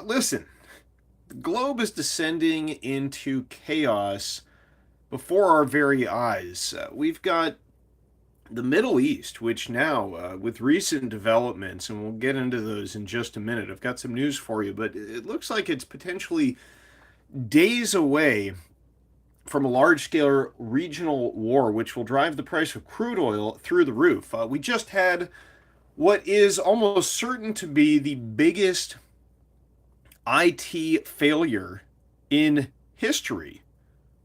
Listen, the globe is descending into chaos before our very eyes. We've got the Middle East, which now, with recent developments, and we'll get into those in just a minute, I've got some news for you, but it looks like it's potentially days away from a large scale regional war, which will drive the price of crude oil through the roof. We just had what is almost certain to be the biggest IT failure in history,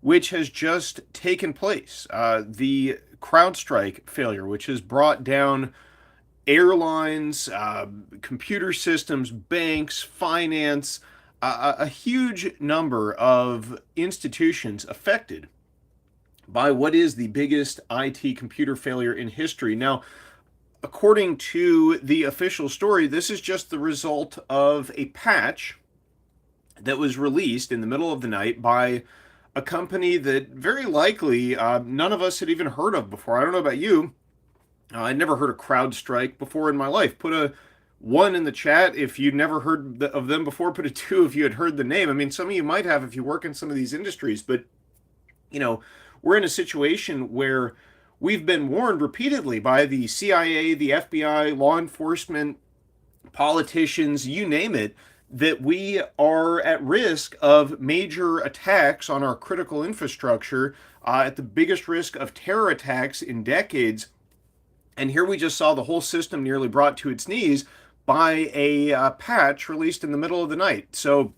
which has just taken place. The CrowdStrike failure, which has brought down airlines, computer systems, banks, finance, a huge number of institutions affected by what is the biggest IT computer failure in history. Now, according to the official story, this is just the result of a patch that was released in the middle of the night by a company that very likely none of us had even heard of before. I don't know about you. I'd never heard of CrowdStrike before in my life. Put a one in the chat if you'd never heard of them before. Put a two if you had heard the name. I mean, some of you might have if you work in some of these industries, but you know, we're in a situation where we've been warned repeatedly by the CIA, the FBI, law enforcement, politicians, you name it, that we are at risk of major attacks on our critical infrastructure, at the biggest risk of terror attacks in decades. And here we just saw the whole system nearly brought to its knees by a patch released in the middle of the night. So,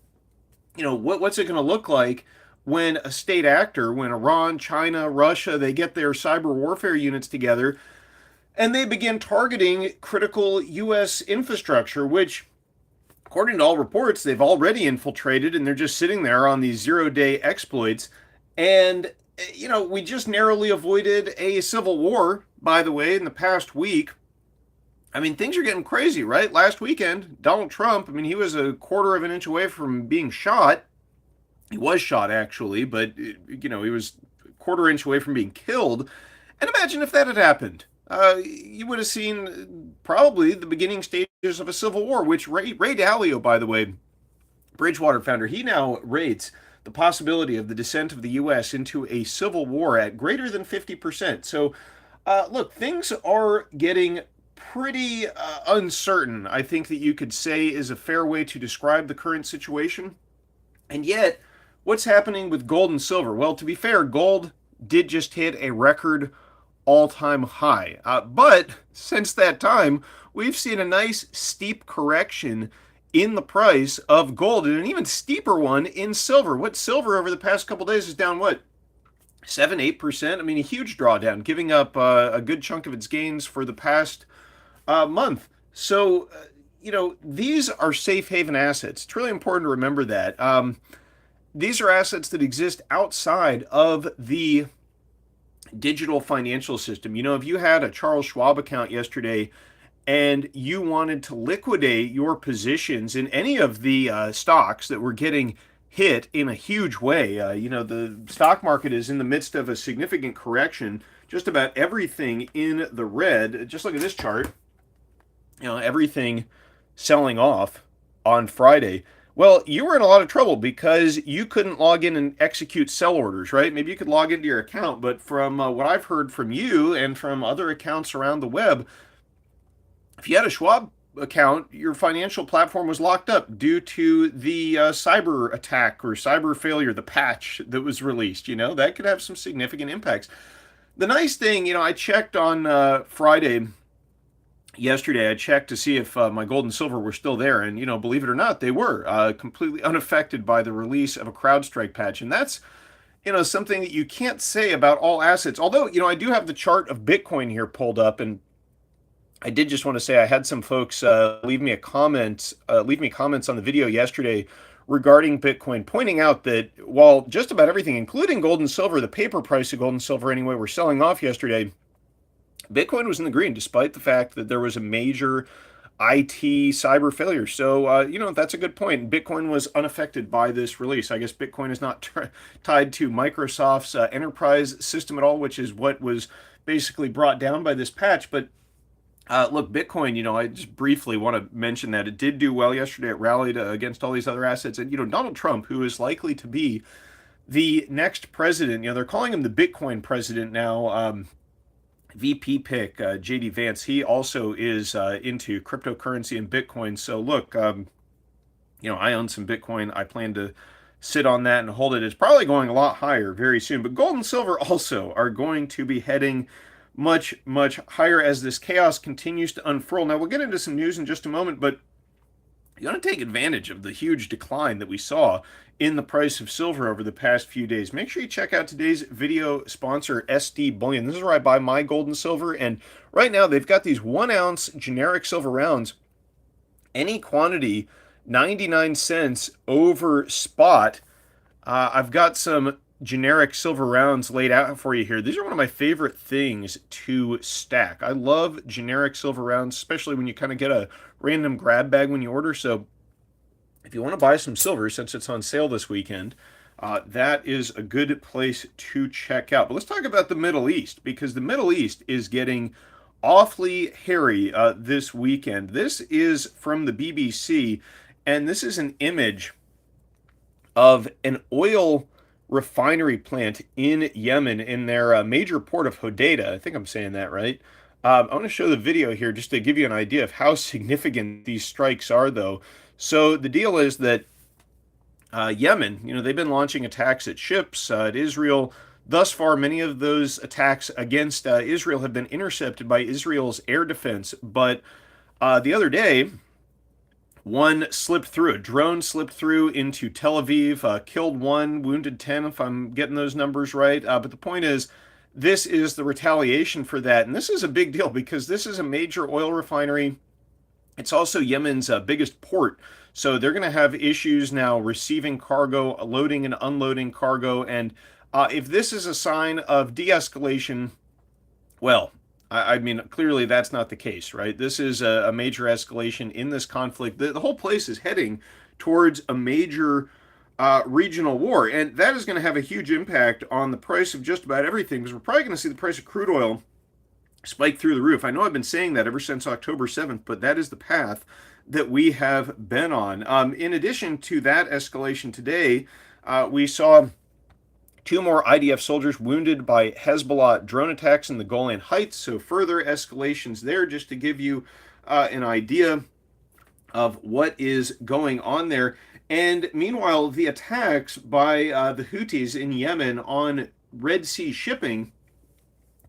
what's it going to look like when a state actor, when Iran, China, Russia, they get their cyber warfare units together and they begin targeting critical U.S. infrastructure, which, according to all reports, they've already infiltrated and they're just sitting there on these 0-day exploits. And, we just narrowly avoided a civil war, by the way, in the past week. I mean, things are getting crazy, right? Last weekend, Donald Trump, I mean, he was a quarter of an inch away from being shot. He was shot, actually, but, he was a quarter inch away from being killed. And imagine if that had happened. You would have seen probably the beginning stages of a civil war, which Ray Dalio, by the way, Bridgewater founder, he now rates the possibility of the descent of the U.S. into a civil war at greater than 50%. So, look, things are getting pretty uncertain, I think that you could say is a fair way to describe the current situation. And yet, what's happening with gold and silver? Well, to be fair, gold did just hit a record all-time high. But since that time, we've seen a nice steep correction in the price of gold and an even steeper one in silver. What silver over the past couple days is down what? 7-8%. I mean, a huge drawdown, giving up a good chunk of its gains for the past month. So, these are safe haven assets. It's really important to remember that. These are assets that exist outside of the digital financial system. If you had a Charles Schwab account yesterday and you wanted to liquidate your positions in any of the stocks that were getting hit in a huge way, the stock market is in the midst of a significant correction. Just about everything in the red. Just look at this chart. Everything selling off on Friday. Well, you were in a lot of trouble because you couldn't log in and execute sell orders, right? Maybe you could log into your account, but from what I've heard from you and from other accounts around the web, if you had a Schwab account, your financial platform was locked up due to the cyber attack or cyber failure, the patch that was released. That could have some significant impacts. The nice thing, I checked on Friday. Yesterday, I checked to see if my gold and silver were still there, and believe it or not, they were completely unaffected by the release of a CrowdStrike patch, and that's something that you can't say about all assets. Although I do have the chart of Bitcoin here pulled up, and I did just want to say I had some folks leave me comments on the video yesterday regarding Bitcoin, pointing out that while just about everything, including gold and silver, the paper price of gold and silver anyway, were selling off yesterday, Bitcoin was in the green despite the fact that there was a major IT cyber failure. So, that's a good point. Bitcoin was unaffected by this release. I guess Bitcoin is not tied to Microsoft's enterprise system at all, which is what was basically brought down by this patch. But Look, Bitcoin, I just briefly want to mention that it did do well yesterday. It rallied against all these other assets. And, Donald Trump, who is likely to be the next president, they're calling him the Bitcoin president now. VP pick, JD Vance, he also is into cryptocurrency and Bitcoin. So, look, I own some Bitcoin. I plan to sit on that and hold it. It's probably going a lot higher very soon. But gold and silver also are going to be heading much, much higher as this chaos continues to unfurl. Now, we'll get into some news in just a moment, but you want to take advantage of the huge decline that we saw in the price of silver over the past few days. Make sure you check out today's video sponsor, SD Bullion. This is where I buy my gold and silver, and right now they've got these 1 ounce generic silver rounds, any quantity, 99 cents over spot. I've got some generic silver rounds laid out for you here. These are one of my favorite things to stack. I love generic silver rounds, especially when you kind of get a random grab bag when you order. So if you want to buy some silver, since it's on sale this weekend, that is a good place to check out. But let's talk about the Middle East, because the Middle East is getting awfully hairy this weekend. This is from the BBC, and this is an image of an oil refinery plant in Yemen in their major port of Hodeidah. I think I'm saying that right. I want to show the video here just to give you an idea of how significant these strikes are, though. So the deal is that Yemen, they've been launching attacks at ships, at Israel. Thus far, many of those attacks against Israel have been intercepted by Israel's air defense. But the other day, one slipped through. A drone slipped through into Tel Aviv, killed one, wounded 10, if I'm getting those numbers right. But the point is, this is the retaliation for that. And this is a big deal because this is a major oil refinery. It's also Yemen's biggest port. So they're going to have issues now receiving cargo, loading and unloading cargo. And if this is a sign of de-escalation, well, I mean, clearly that's not the case, right? This is a major escalation in this conflict. The whole place is heading towards a major regional war, and that is going to have a huge impact on the price of just about everything, because we're probably going to see the price of crude oil spike through the roof. I know I've been saying that ever since October 7th, but that is the path that we have been on. In addition to that escalation today, we saw two more IDF soldiers wounded by Hezbollah drone attacks in the Golan Heights. So further escalations there, just to give you an idea of what is going on there. And meanwhile, the attacks by the Houthis in Yemen on Red Sea shipping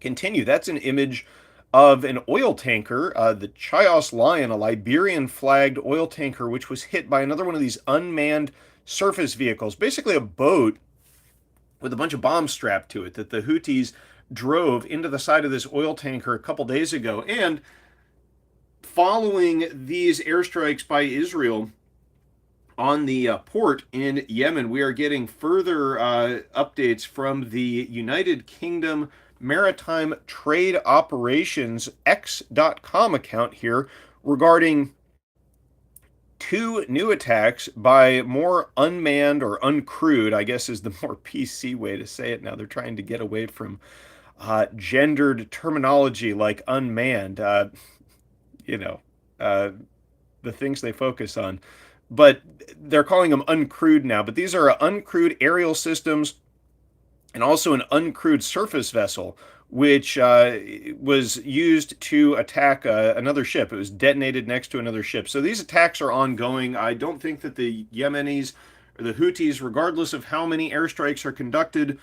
continue. That's an image of an oil tanker, the Chios Lion, a Liberian flagged oil tanker, which was hit by another one of these unmanned surface vehicles, basically a boat with a bunch of bombs strapped to it that the Houthis drove into the side of this oil tanker a couple days ago. And following these airstrikes by Israel on the port in Yemen, we are getting further updates from the United Kingdom Maritime Trade Operations X.com account here regarding two new attacks by more unmanned or uncrewed, I guess is the more PC way to say it now. They're trying to get away from gendered terminology like unmanned, you know, uh, the things they focus on. But they're calling them uncrewed now. But these are uncrewed aerial systems and also an uncrewed surface vessel, which was used to attack another ship. It was detonated next to another ship. So these attacks are ongoing. I don't think that the Yemenis or the Houthis, regardless of how many airstrikes are conducted,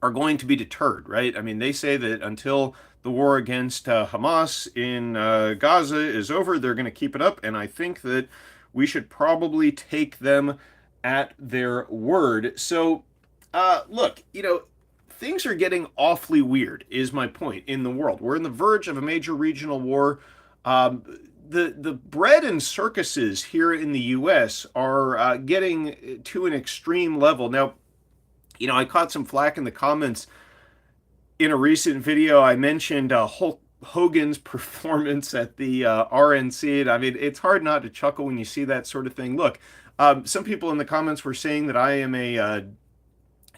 are going to be deterred, right? I mean, they say that until the war against Hamas in Gaza is over, they're going to keep it up. And I think that we should probably take them at their word. So, look, things are getting awfully weird, is my point, in the world. We're on the verge of a major regional war. The bread and circuses here in the U.S. are getting to an extreme level. Now, I caught some flack in the comments in a recent video. I mentioned Hulk Hogan's performance at the RNC. And I mean, it's hard not to chuckle when you see that sort of thing. Look, some people in the comments were saying that I am a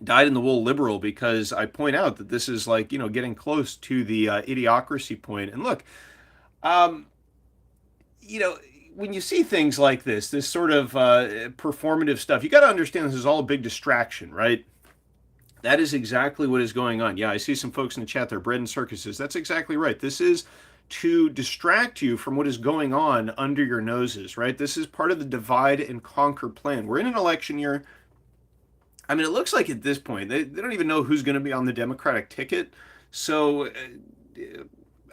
dyed-in-the-wool liberal because I point out that this is like, getting close to the idiocracy point. And look, Um, you know, when you see things like this sort of performative stuff, you got to understand this is all a big distraction, right? That is exactly what is going on. Yeah, I see some folks in the chat, they're bread and circuses. That's exactly right. This is to distract you from what is going on under your noses, right? This is part of the divide and conquer plan. We're in an election year. I mean, it looks like at this point, they don't even know who's going to be on the Democratic ticket. So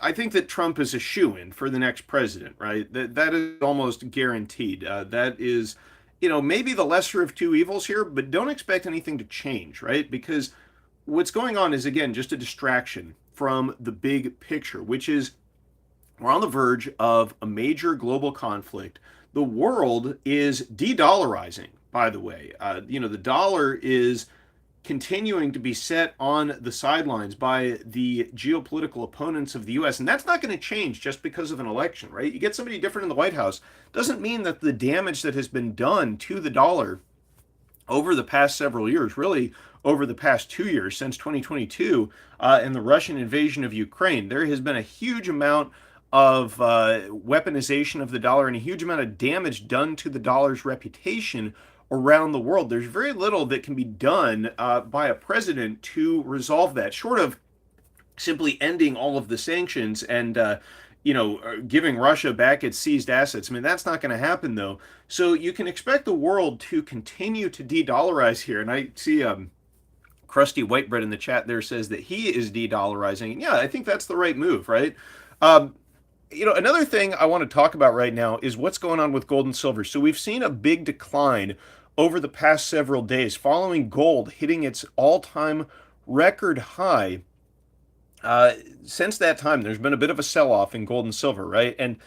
I think that Trump is a shoo-in for the next president, right? That is almost guaranteed. That is, maybe the lesser of two evils here, but don't expect anything to change, right? Because what's going on is again just a distraction from the big picture, which is we're on the verge of a major global conflict. The world is de-dollarizing, by the way. The dollar is continuing to be set on the sidelines by the geopolitical opponents of the US. And that's not going to change just because of an election, right? You get somebody different in the White House, doesn't mean that the damage that has been done to the dollar over the past several years, really over the past 2 years since 2022 and the Russian invasion of Ukraine, there has been a huge amount of weaponization of the dollar and a huge amount of damage done to the dollar's reputation around the world. There's very little that can be done by a president to resolve that, short of simply ending all of the sanctions and giving Russia back its seized assets. I mean, that's not going to happen though. So you can expect the world to continue to de-dollarize here. And I see Krusty Whitebread in the chat there says that he is de-dollarizing. And yeah, I think that's the right move, right? Um, another thing I want to talk about right now is what's going on with gold and silver. So we've seen a big decline over the past several days following gold hitting its all-time record high. Since that time, there's been a bit of a sell-off in gold and silver, right? And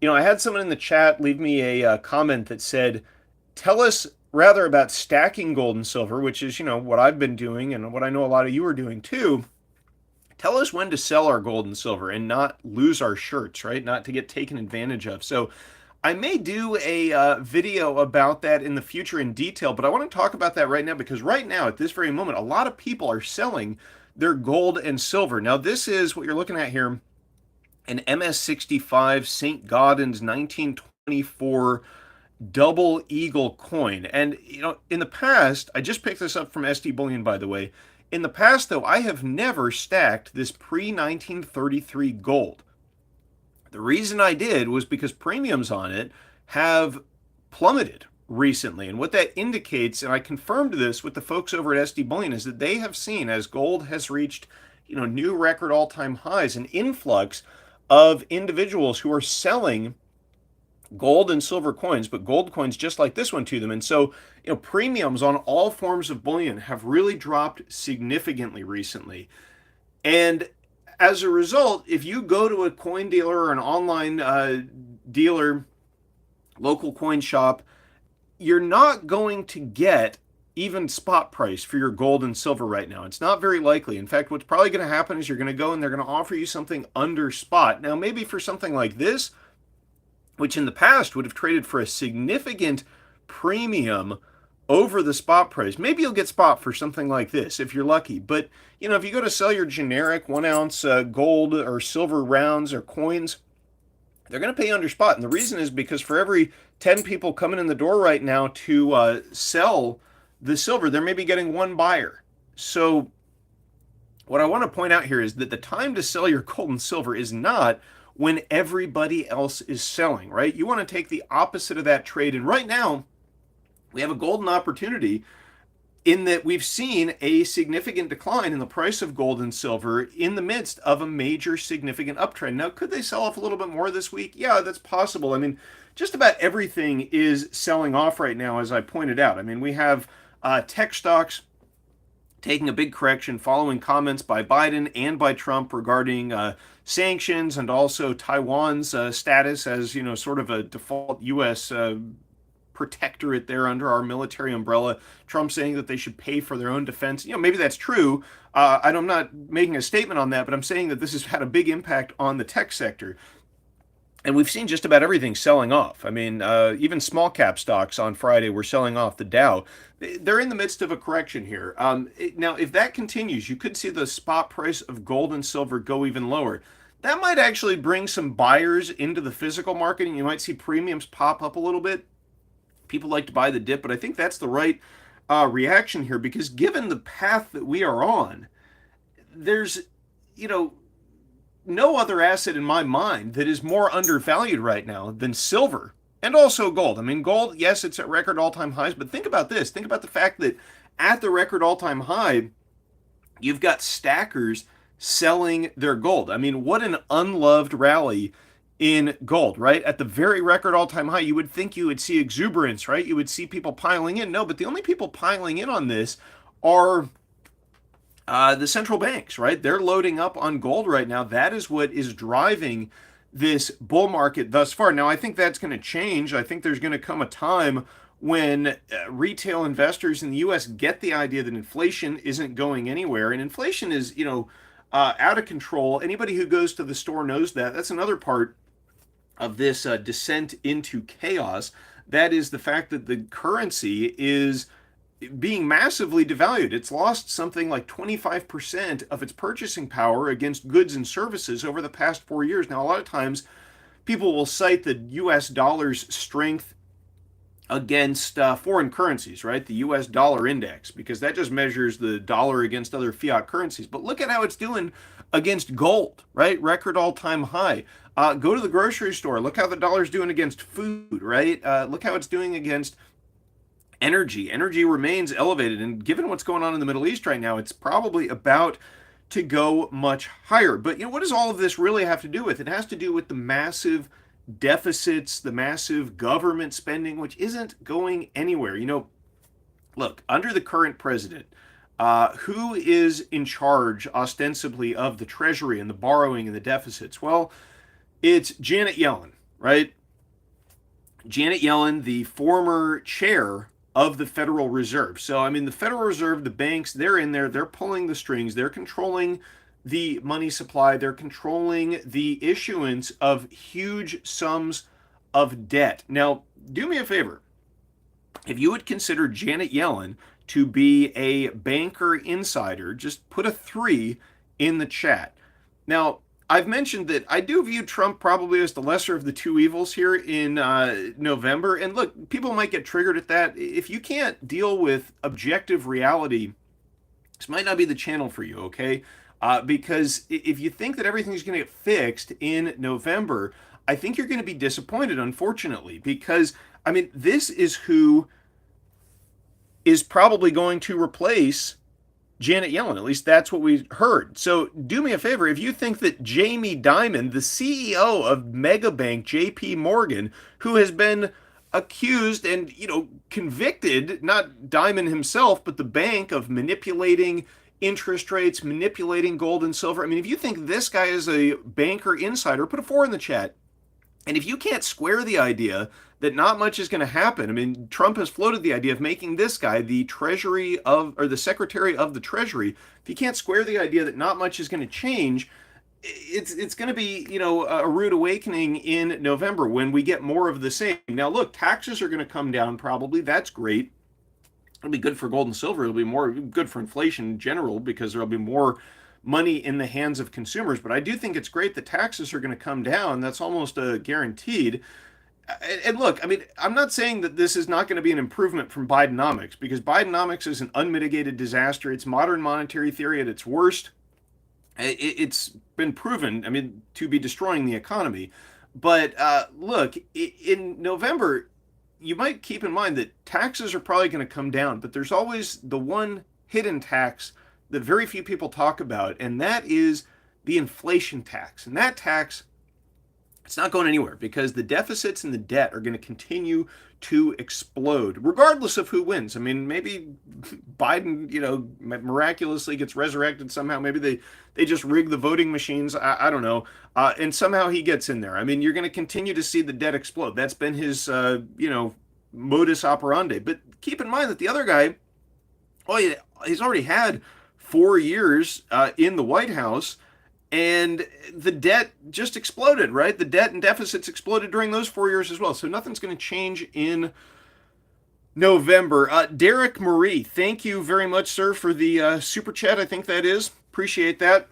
I had someone in the chat leave me a comment that said, "Tell us rather about stacking gold and silver," which is what I've been doing and what I know a lot of you are doing too. Tell us when to sell our gold and silver and not lose our shirts, right? Not to get taken advantage of. So I may do a video about that in the future in detail, but I want to talk about that right now because right now, at this very moment, a lot of people are selling their gold and silver. Now, this is what you're looking at here, an MS65 St. Gaudens 1924 double eagle coin. And, in the past, I just picked this up from SD Bullion, by the way. In the past, though, I have never stacked this pre-1933 gold. The reason I did was because premiums on it have plummeted recently. And what that indicates, and I confirmed this with the folks over at SD Bullion, is that they have seen as gold has reached, new record all-time highs, an influx of individuals who are selling gold and silver coins, but gold coins just like this one to them. And so, premiums on all forms of bullion have really dropped significantly recently. And as a result, if you go to a coin dealer or an online dealer, local coin shop, you're not going to get even spot price for your gold and silver right now. It's not very likely. In fact, what's probably going to happen is you're going to go and they're going to offer you something under spot. Now, maybe for something like this, which in the past would have traded for a significant premium over the spot price. Maybe you'll get spot for something like this if you're lucky. But, if you go to sell your generic 1 ounce gold or silver rounds or coins, they're going to pay under spot. And the reason is because for every 10 people coming in the door right now to sell the silver, they're maybe getting one buyer. So what I want to point out here is that the time to sell your gold and silver is not when everybody else is selling, right? You want to take the opposite of that trade. And right now, we have a golden opportunity in that we've seen a significant decline in the price of gold and silver in the midst of a major significant uptrend. Now, could they sell off a little bit more this week? Yeah, that's possible. I mean, just about everything is selling off right now, as I pointed out. I mean, we have tech stocks taking a big correction following comments by Biden and by Trump regarding sanctions and also Taiwan's status as, sort of a default U.S. Protectorate there under our military umbrella. Trump saying that they should pay for their own defense. Maybe that's true. I'm not making a statement on that, but I'm saying that this has had a big impact on the tech sector. And we've seen just about everything selling off. I mean, even small cap stocks on Friday were selling off the Dow. They're in the midst of a correction here. Now, if that continues, you could see the spot price of gold and silver go even lower. That might actually bring some buyers into the physical market, and you might see premiums pop up a little bit. People like to buy the dip, but I think that's the right reaction here because given the path that we are on, there's, you know, no other asset in my mind that is more undervalued right now than silver and also gold. I mean, gold, yes, it's at record all time highs, but think about this. Think about the fact that at the record all time high, you've got stackers selling their gold. I mean, what an unloved rally in gold, right? At the very record all time high, you would think you would see exuberance, right? You would see people piling in. No, but the only people piling in on this are the central banks, right? They're loading up on gold right now. That is what is driving this bull market thus far. Now, I think that's going to change. I think there's going to come a time when retail investors in the US get the idea that inflation isn't going anywhere. And inflation is, out of control. Anybody who goes to the store knows that. That's another part of this descent into chaos. That is the fact that the currency is being massively devalued. It's lost something like 25% of its purchasing power against goods and services over the past 4 years. Now, a lot of times people will cite the US dollar's strength against foreign currencies, right? The US dollar index, because that just measures the dollar against other fiat currencies. But look at how it's doing against gold, right? Record all time high. Go to the grocery store. Look how the dollar's doing against food, right? Look how it's doing against energy. Energy remains elevated, and given what's going on in the Middle East right now, it's probably about to go much higher. But what does all of this really have to do with? It has to do with the massive deficits, the massive government spending, which isn't going anywhere. Look, under the current president, who is in charge ostensibly of the Treasury and the borrowing and the deficits? Well, it's Janet Yellen, right? Janet Yellen, the former chair of the Federal Reserve. So, I mean, the Federal Reserve, the banks, they're in there, they're pulling the strings, they're controlling the money supply, they're controlling the issuance of huge sums of debt. Now, do me a favor. If you would consider Janet Yellen to be a banker insider, just put a 3 in the chat. Now, I've mentioned that I do view Trump probably as the lesser of the two evils here in November. And look, people might get triggered at that. If you can't deal with objective reality, this might not be the channel for you, okay? Because if you think that everything's going to get fixed in November, I think you're going to be disappointed, unfortunately, because, I mean, this is who is probably going to replace Janet Yellen. At least that's what we heard. So do me a favor. If you think that Jamie Dimon, the CEO of Megabank JP Morgan, who has been accused and, convicted, not Dimon himself, but the bank of manipulating interest rates, manipulating gold and silver. I mean, if you think this guy is a banker insider, put a 4 in the chat. And if you can't square the idea that not much is going to happen, I mean, Trump has floated the idea of making this guy the the Secretary of the Treasury. If you can't square the idea that not much is going to change, it's going to be, a rude awakening in November when we get more of the same. Now, look, taxes are going to come down probably. That's great. It'll be good for gold and silver. It'll be more good for inflation in general because there'll be more money in the hands of consumers. But I do think it's great that taxes are going to come down. That's almost guaranteed. And look, I mean, I'm not saying that this is not going to be an improvement from Bidenomics, because Bidenomics is an unmitigated disaster. It's modern monetary theory at its worst. It's been proven, I mean, to be destroying the economy. But look, in November, you might keep in mind that taxes are probably going to come down, but there's always the one hidden tax that very few people talk about, and that is the inflation tax. And that tax, it's not going anywhere because the deficits and the debt are going to continue to explode, regardless of who wins. I mean, maybe Biden, miraculously gets resurrected somehow. Maybe they just rig the voting machines. I don't know. And somehow he gets in there. I mean, you're going to continue to see the debt explode. That's been his, modus operandi. But keep in mind that the other guy, he's already had 4 years in the White House, and the debt just exploded, right? The debt and deficits exploded during those 4 years as well. So nothing's going to change in November. Derek Marie, thank you very much, sir, for the super chat. I think that is. Appreciate that.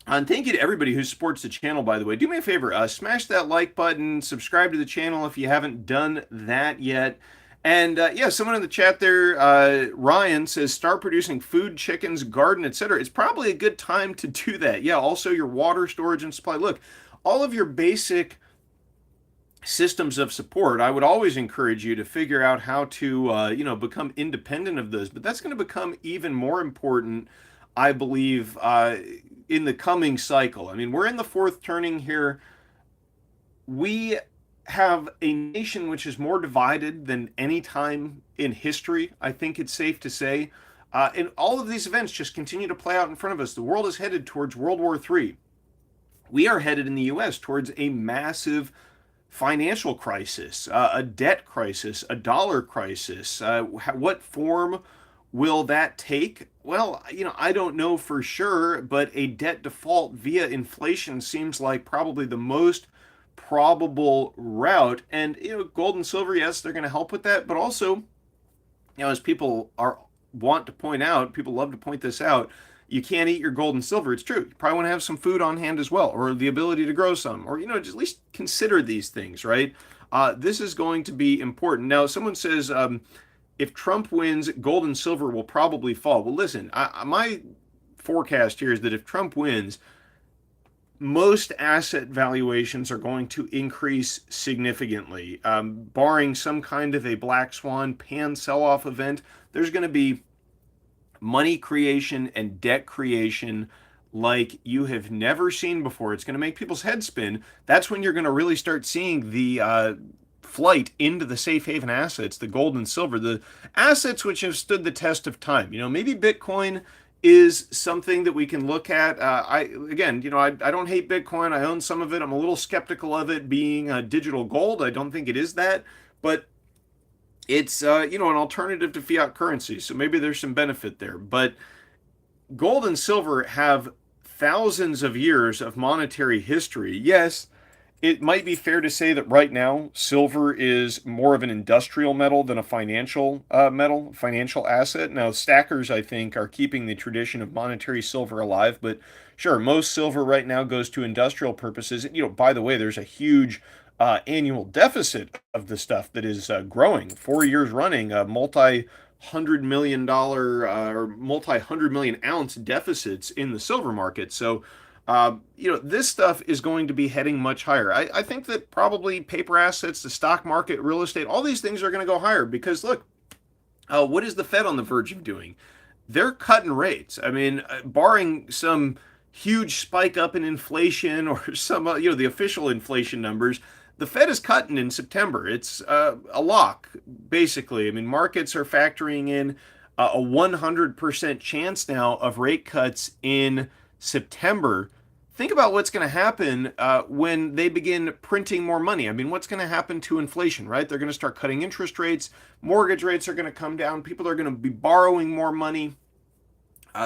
And thank you to everybody who supports the channel, by the way. Do me a favor, smash that like button, subscribe to the channel if you haven't done that yet. And yeah, someone in the chat there, Ryan, says start producing food, chickens, garden, etc. It's probably a good time to do that. Yeah, also your water storage and supply. Look, all of your basic systems of support, I would always encourage you to figure out how to, become independent of those. But that's going to become even more important, I believe, in the coming cycle. I mean, we're in the fourth turning here. We have a nation which is more divided than any time in history, I think it's safe to say. And all of these events just continue to play out in front of us. The world is headed towards World War III. We are headed in the US towards a massive financial crisis, a debt crisis, a dollar crisis. What form will that take? Well, I don't know for sure, but a debt default via inflation seems like probably the most probable route. And gold and silver, yes, they're going to help with that, but also, as people are want to point out, people love to point this out. You can't eat your gold and silver. It's true. You probably want to have some food on hand as well, or the ability to grow some, or just at least consider these things, right? This is going to be important. Now, someone says if Trump wins, gold and silver will probably fall. Well, listen, my forecast here is that if Trump wins, most asset valuations are going to increase significantly. Barring some kind of a black swan pan sell off event, there's going to be money creation and debt creation like you have never seen before. It's going to make people's heads spin. That's when you're going to really start seeing the flight into the safe haven assets, the gold and silver, the assets which have stood the test of time. Maybe Bitcoin is something that we can look at. I don't hate Bitcoin. I own some of it. I'm a little skeptical of it being digital gold. I don't think it is that, but it's an alternative to fiat currency, so maybe there's some benefit there. But gold and silver have thousands of years of monetary history. Yes, it might be fair to say that right now silver is more of an industrial metal than a financial metal, financial asset. Now, stackers, I think, are keeping the tradition of monetary silver alive, but sure, most silver right now goes to industrial purposes. By the way, there's a huge annual deficit of the stuff that is growing 4 years running, a multi-hundred million dollar or multi-hundred million ounce deficits in the silver market. So this stuff is going to be heading much higher. I think that probably paper assets, the stock market, real estate, all these things are going to go higher because look, what is the Fed on the verge of doing? They're cutting rates. I mean, barring some huge spike up in inflation or some, the official inflation numbers, the Fed is cutting in September. It's a lock, basically. I mean, markets are factoring in a 100% chance now of rate cuts in September. Think about what's going to happen when they begin printing more money. I mean, what's going to happen to inflation, right? They're going to start cutting interest rates. Mortgage rates are going to come down. People are going to be borrowing more money.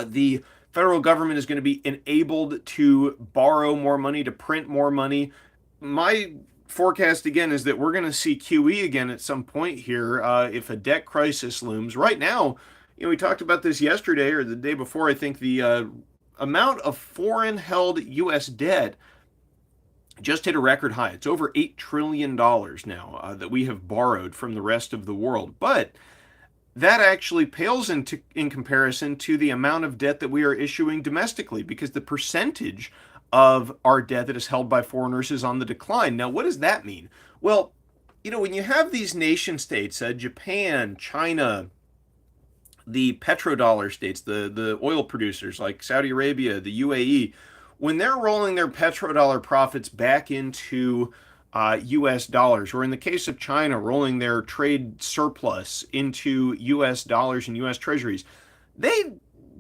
The federal government is going to be enabled to borrow more money, to print more money. My forecast again is that we're going to see QE again at some point here if a debt crisis looms. Right now, we talked about this yesterday or the day before. I think the amount of foreign held U.S. debt just hit a record high. It's over $8 trillion now that we have borrowed from the rest of the world. But that actually pales in comparison to the amount of debt that we are issuing domestically because the percentage of our debt that is held by foreigners is on the decline. Now, what does that mean? Well, when you have these nation states, Japan, China, the petrodollar states, the oil producers like Saudi Arabia, the UAE, when they're rolling their petrodollar profits back into US dollars, or in the case of China, rolling their trade surplus into US dollars and US treasuries, they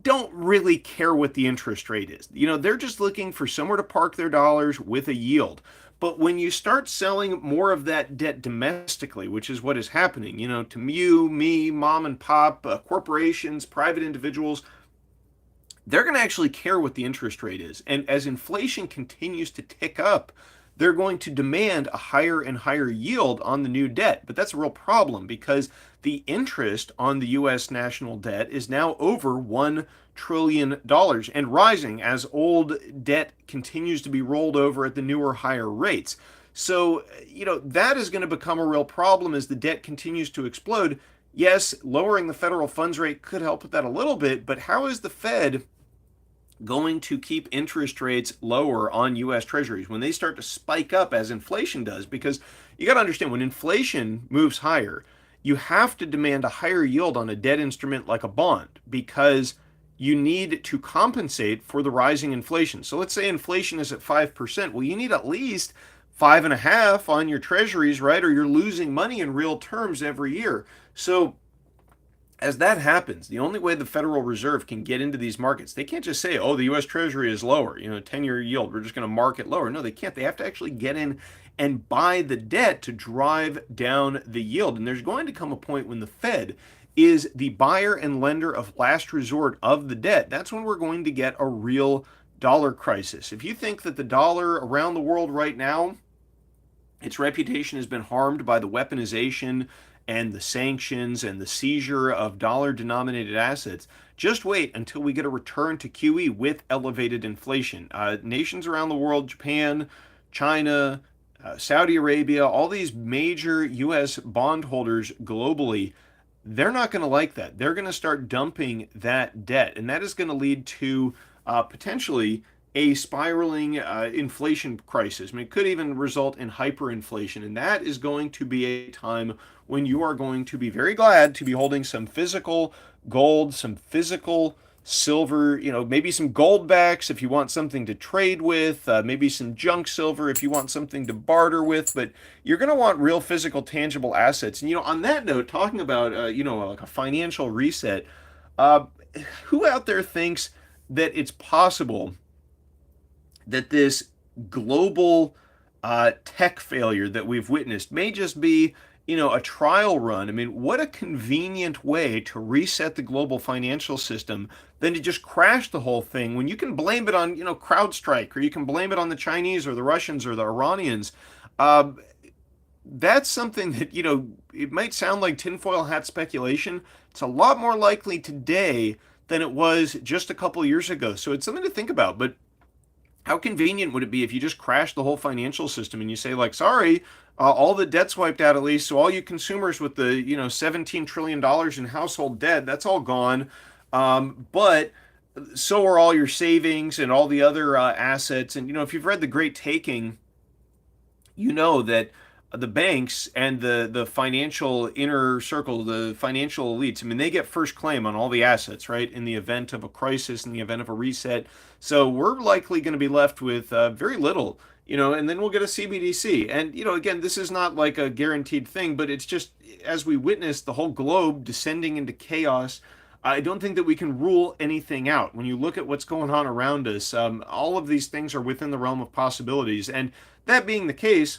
don't really care what the interest rate is. They're just looking for somewhere to park their dollars with a yield. But when you start selling more of that debt domestically, which is what is happening, to you, me, mom and pop, corporations, private individuals, they're going to actually care what the interest rate is. And as inflation continues to tick up, they're going to demand a higher and higher yield on the new debt. But that's a real problem because the interest on the US national debt is now over $1 trillion and rising as old debt continues to be rolled over at the newer, higher rates. So, that is going to become a real problem as the debt continues to explode. Yes, lowering the federal funds rate could help with that a little bit, but how is the Fed going to keep interest rates lower on US Treasuries when they start to spike up as inflation does? Because you got to understand, when inflation moves higher, you have to demand a higher yield on a debt instrument like a bond because you need to compensate for the rising inflation. So let's say inflation is at 5%. Well, you need at least 5.5 on your treasuries, right? Or you're losing money in real terms every year. So as that happens, the only way the Federal Reserve can get into these markets, they can't just say, oh, the US Treasury is lower, 10-year yield, we're just going to mark it lower. No, they can't. They have to actually get in and buy the debt to drive down the yield. And there's going to come a point when the Fed is the buyer and lender of last resort of the debt. That's when we're going to get a real dollar crisis. If you think that the dollar around the world right now, its reputation has been harmed by the weaponization and the sanctions and the seizure of dollar denominated assets, just wait until we get a return to QE with elevated inflation. Nations around the world, Japan, China, Saudi Arabia, all these major US bondholders globally, they're not going to like that. They're going to start dumping that debt, and that is going to lead to potentially a spiraling inflation crisis. I mean, it could even result in hyperinflation, and that is going to be a time when you are going to be very glad to be holding some physical gold, some physical silver, maybe some gold backs if you want something to trade with, maybe some junk silver if you want something to barter with, but you're going to want real physical, tangible assets. And, on that note, talking about, like a financial reset, uh, who out there thinks that it's possible that this global tech failure that we've witnessed may just be, a trial run? I mean, what a convenient way to reset the global financial system than to just crash the whole thing when you can blame it on, CrowdStrike, or you can blame it on the Chinese or the Russians or the Iranians. Uh, that's something that, it might sound like tinfoil hat speculation. It's a lot more likely today than it was just a couple years ago. So it's something to think about. But how convenient would it be if you just crashed the whole financial system and you say, like, sorry, all the debt's wiped out at least, so all you consumers with the, $17 trillion in household debt, that's all gone. But so are all your savings and all the other assets. And, if you've read The Great Taking, you know that the banks and the financial inner circle, the financial elites, I mean, they get first claim on all the assets, right, in the event of a crisis, in the event of a reset. So we're likely going to be left with very little, and then we'll get a CBDC. And, again, this is not like a guaranteed thing, but it's just as we witness the whole globe descending into chaos, I don't think that we can rule anything out. When you look at what's going on around us, all of these things are within the realm of possibilities. And that being the case,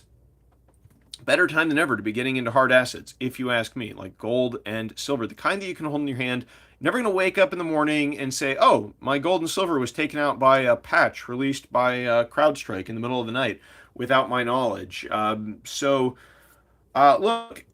better time than ever to be getting into hard assets, if you ask me, like gold and silver, the kind that you can hold in your hand. Never going to wake up in the morning and say, oh, my gold and silver was taken out by a patch released by CrowdStrike in the middle of the night without my knowledge. Look,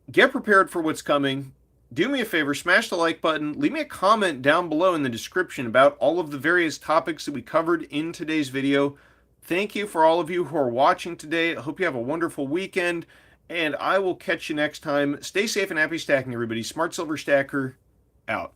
get prepared for what's coming. Do me a favor, smash the like button, leave me a comment down below in the description about all of the various topics that we covered in today's video. Thank you for all of you who are watching today. I hope you have a wonderful weekend, and I will catch you next time. Stay safe and happy stacking, everybody. Smart Silver Stacker, out.